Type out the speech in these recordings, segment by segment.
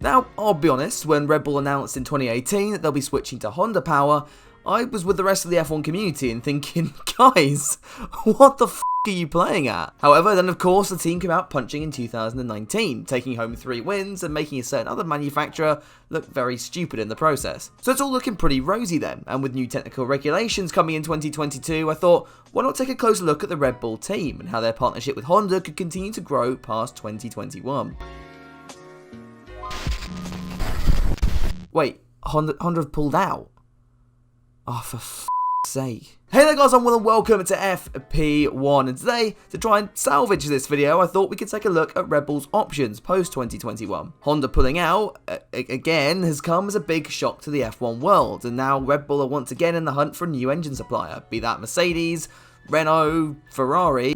Now, I'll be honest, when Red Bull announced in 2018 that they'll be switching to Honda power, I was with the rest of the F1 community and thinking, guys, what the f*** are you playing at? However, then of course the team came out punching in 2019, taking home 3 wins and making a certain other manufacturer look very stupid in the process. So it's all looking pretty rosy then, and with new technical regulations coming in 2022, I thought, why not take a closer look at the Red Bull team and how their partnership with Honda could continue to grow past 2021. Wait, Honda have pulled out? Oh, for f***'s sake. Hey there guys, and welcome to FP1, and today, to try and salvage this video, I thought we could take a look at Red Bull's options post-2021. Honda pulling out, again, has come as a big shock to the F1 world, and now Red Bull are once again in the hunt for a new engine supplier, be that Mercedes, Renault, Ferrari...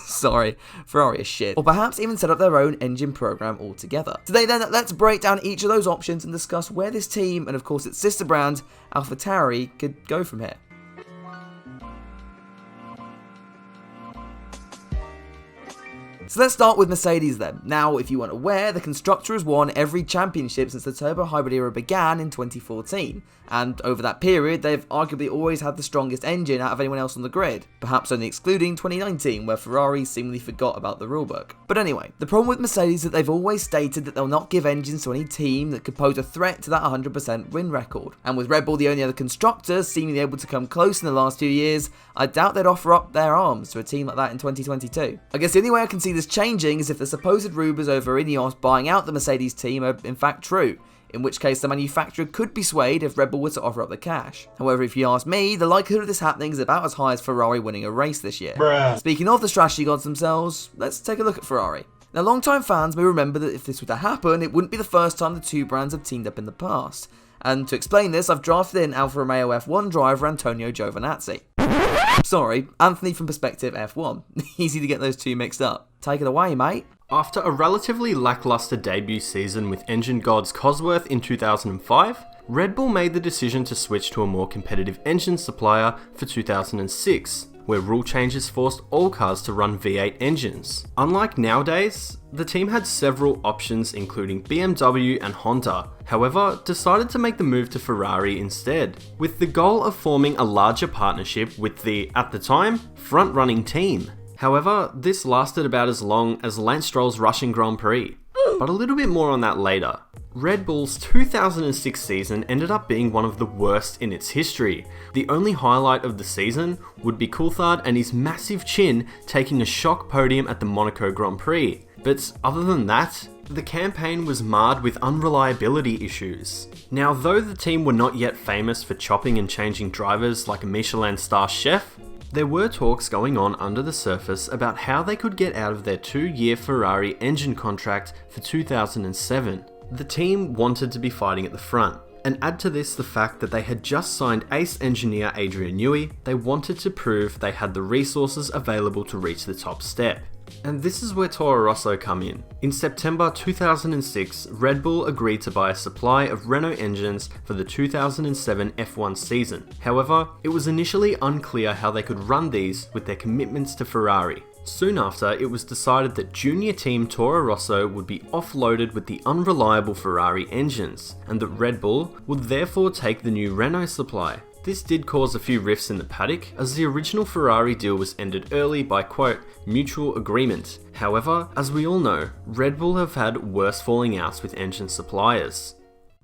Sorry, Ferrari is shit. Or perhaps even set up their own engine program altogether. Today then, let's break down each of those options and discuss where this team, and of course its sister brand, AlphaTauri, could go from here. So let's start with Mercedes then. Now, if you weren't aware, the constructor has won every championship since the turbo hybrid era began in 2014, and over that period, they've arguably always had the strongest engine out of anyone else on the grid, perhaps only excluding 2019, where Ferrari seemingly forgot about the rulebook. But anyway, the problem with Mercedes is that they've always stated that they'll not give engines to any team that could pose a threat to that 100% win record. And with Red Bull the only other constructor seemingly able to come close in the last few years, I doubt they'd offer up their arms to a team like that in 2022. I guess the only way I can see this changing is if the supposed rumours over Ineos buying out the Mercedes team are in fact true, in which case the manufacturer could be swayed if Red Bull were to offer up the cash. However, if you ask me, the likelihood of this happening is about as high as Ferrari winning a race this year. Bruh. Speaking of the strategy gods themselves, let's take a look at Ferrari. Now, long-time fans may remember that if this were to happen, it wouldn't be the first time the two brands have teamed up in the past. And to explain this, I've drafted in Alfa Romeo F1 driver Antonio Giovinazzi. Sorry, Anthony from Perspective F1. Easy to get those two mixed up. Take it away, mate. After a relatively lackluster debut season with engine gods Cosworth in 2005, Red Bull made the decision to switch to a more competitive engine supplier for 2006, where rule changes forced all cars to run V8 engines. Unlike nowadays, the team had several options including BMW and Honda, however, decided to make the move to Ferrari instead, with the goal of forming a larger partnership with the, at the time, front-running team. However, this lasted about as long as Lance Stroll's Russian Grand Prix, but a little bit more on that later. Red Bull's 2006 season ended up being one of the worst in its history. The only highlight of the season would be Coulthard and his massive chin taking a shock podium at the Monaco Grand Prix. But other than that, the campaign was marred with unreliability issues. Now, though the team were not yet famous for chopping and changing drivers like a Michelin star chef, there were talks going on under the surface about how they could get out of their 2-year Ferrari engine contract for 2007. The team wanted to be fighting at the front, and add to this the fact that they had just signed ace engineer Adrian Newey, they wanted to prove they had the resources available to reach the top step. And this is where Toro Rosso come in. In September 2006, Red Bull agreed to buy a supply of Renault engines for the 2007 F1 season. However, it was initially unclear how they could run these with their commitments to Ferrari. Soon after, it was decided that junior team Toro Rosso would be offloaded with the unreliable Ferrari engines, and that Red Bull would therefore take the new Renault supply. This did cause a few rifts in the paddock, as the original Ferrari deal was ended early by, quote, mutual agreement. However, as we all know, Red Bull have had worse falling outs with engine suppliers.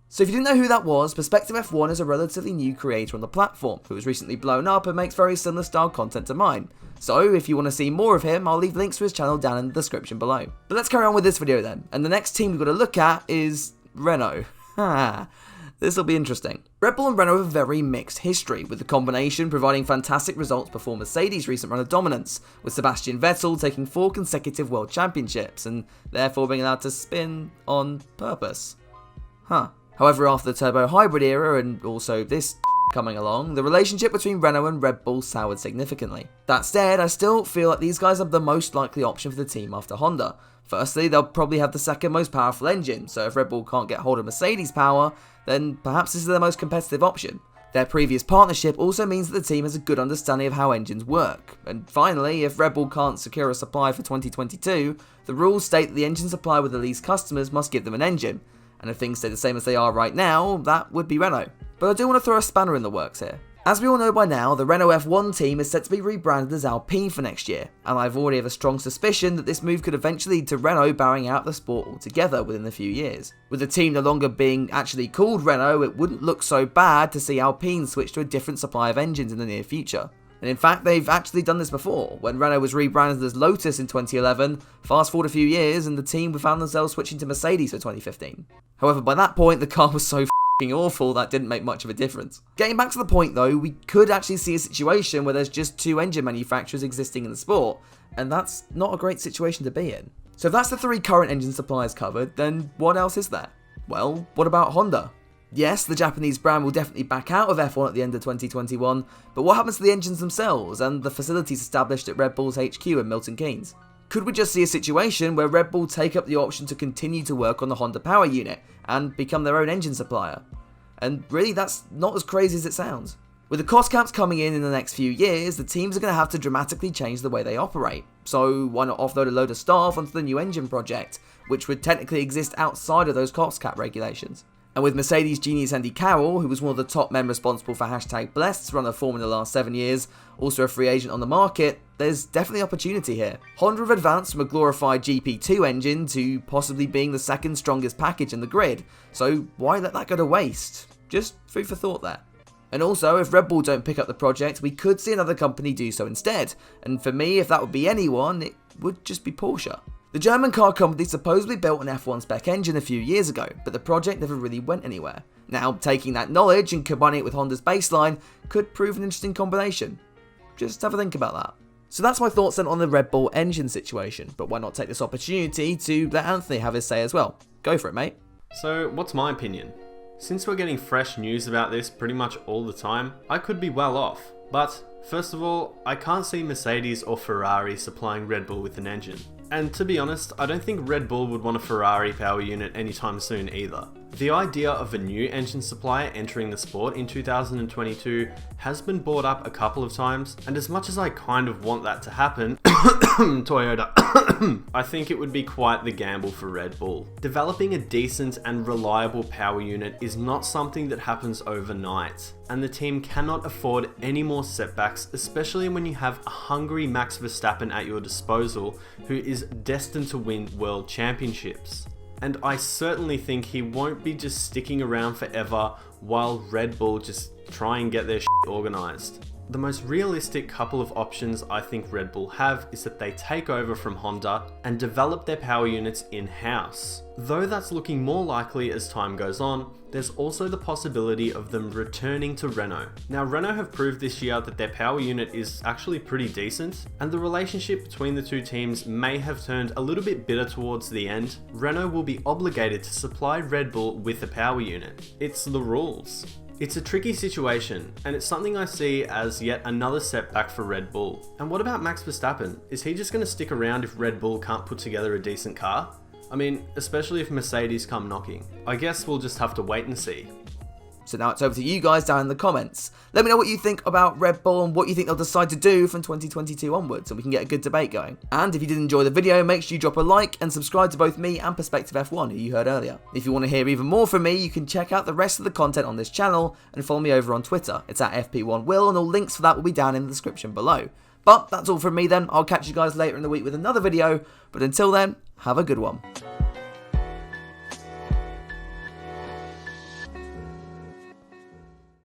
So if you didn't know who that was, Perspective F1 is a relatively new creator on the platform, who was recently blown up and makes very similar style content to mine. So if you want to see more of him, I'll leave links to his channel down in the description below. But let's carry on with this video then, and the next team we've got to look at is Renault. This will be interesting. Red Bull and Renault have a very mixed history, with the combination providing fantastic results before Mercedes' recent run of dominance, with Sebastian Vettel taking 4 consecutive world championships, and therefore being allowed to spin on purpose. However, after the turbo hybrid era, and also this coming along, the relationship between Renault and Red Bull soured significantly. That said, I still feel like these guys are the most likely option for the team after Honda. Firstly, they'll probably have the second most powerful engine, so if Red Bull can't get hold of Mercedes' power, then perhaps this is their most competitive option. Their previous partnership also means that the team has a good understanding of how engines work. And finally, if Red Bull can't secure a supply for 2022, the rules state that the engine supplier with the least customers must give them an engine. and if things stay the same as they are right now, that would be Renault. But I do want to throw a spanner in the works here. As we all know by now, the Renault F1 team is set to be rebranded as Alpine for next year, and I've already have a strong suspicion that this move could eventually lead to Renault bowing out the sport altogether within a few years. With the team no longer being actually called Renault, it wouldn't look so bad to see Alpine switch to a different supply of engines in the near future. And in fact, they've actually done this before. When Renault was rebranded as Lotus in 2011, fast forward a few years and the team found themselves switching to Mercedes for 2015. However, by that point, the car was so awful that didn't make much of a difference. Getting back to the point though, we could actually see a situation where there's just two engine manufacturers existing in the sport, and that's not a great situation to be in. So if that's the three current engine suppliers covered, then what else is there? Well, what about Honda? Yes, the Japanese brand will definitely back out of F1 at the end of 2021, but what happens to the engines themselves and the facilities established at Red Bull's HQ in Milton Keynes? Could we just see a situation where Red Bull take up the option to continue to work on the Honda power unit and become their own engine supplier? And really, that's not as crazy as it sounds. With the cost caps coming in the next few years, the teams are going to have to dramatically change the way they operate. So why not offload a load of staff onto the new engine project, which would technically exist outside of those cost cap regulations? And with Mercedes genius Andy Carroll, who was one of the top men responsible for #Blessed to run the Formula in the last 7 years, also a free agent on the market, there's definitely opportunity here. Honda have advanced from a glorified GP2 engine to possibly being the second strongest package in the grid, so why let that go to waste? Just food for thought there. And also, if Red Bull don't pick up the project, we could see another company do so instead, and for me, if that would be anyone, it would just be Porsche. The German car company supposedly built an F1 spec engine a few years ago, but the project never really went anywhere. Now, taking that knowledge and combining it with Honda's baseline could prove an interesting combination. Just have a think about that. So that's my thoughts then on the Red Bull engine situation, but why not take this opportunity to let Anthony have his say as well? Go for it, mate. So, what's my opinion? Since we're getting fresh news about this pretty much all the time, I could be well off. But, first of all, I can't see Mercedes or Ferrari supplying Red Bull with an engine. And to be honest, I don't think Red Bull would want a Ferrari power unit anytime soon either. The idea of a new engine supplier entering the sport in 2022 has been brought up a couple of times, and as much as I kind of want that to happen, Toyota, I think it would be quite the gamble for Red Bull. Developing a decent and reliable power unit is not something that happens overnight, and the team cannot afford any more setbacks, especially when you have a hungry Max Verstappen at your disposal who is destined to win world championships. And I certainly think he won't be just sticking around forever while Red Bull just try and get their shit organised. The most realistic couple of options I think Red Bull have is that they take over from Honda and develop their power units in-house. Though that's looking more likely as time goes on, there's also the possibility of them returning to Renault. Now, Renault have proved this year that their power unit is actually pretty decent, and the relationship between the two teams may have turned a little bit bitter towards the end. Renault will be obligated to supply Red Bull with a power unit. It's the rules. It's a tricky situation, and it's something I see as yet another setback for Red Bull. And what about Max Verstappen? Is he just going to stick around if Red Bull can't put together a decent car? I mean, especially if Mercedes come knocking. I guess we'll just have to wait and see. So now it's over to you guys down in the comments. Let me know what you think about Red Bull and what you think they'll decide to do from 2022 onwards, so we can get a good debate going. And if you did enjoy the video, make sure you drop a like and subscribe to both me and Perspective F1, who you heard earlier. If you want to hear even more from me, you can check out the rest of the content on this channel and follow me over on Twitter. It's at FP1Will, and all links for that will be down in the description below. But that's all from me then. I'll catch you guys later in the week with another video, but until then, have a good one.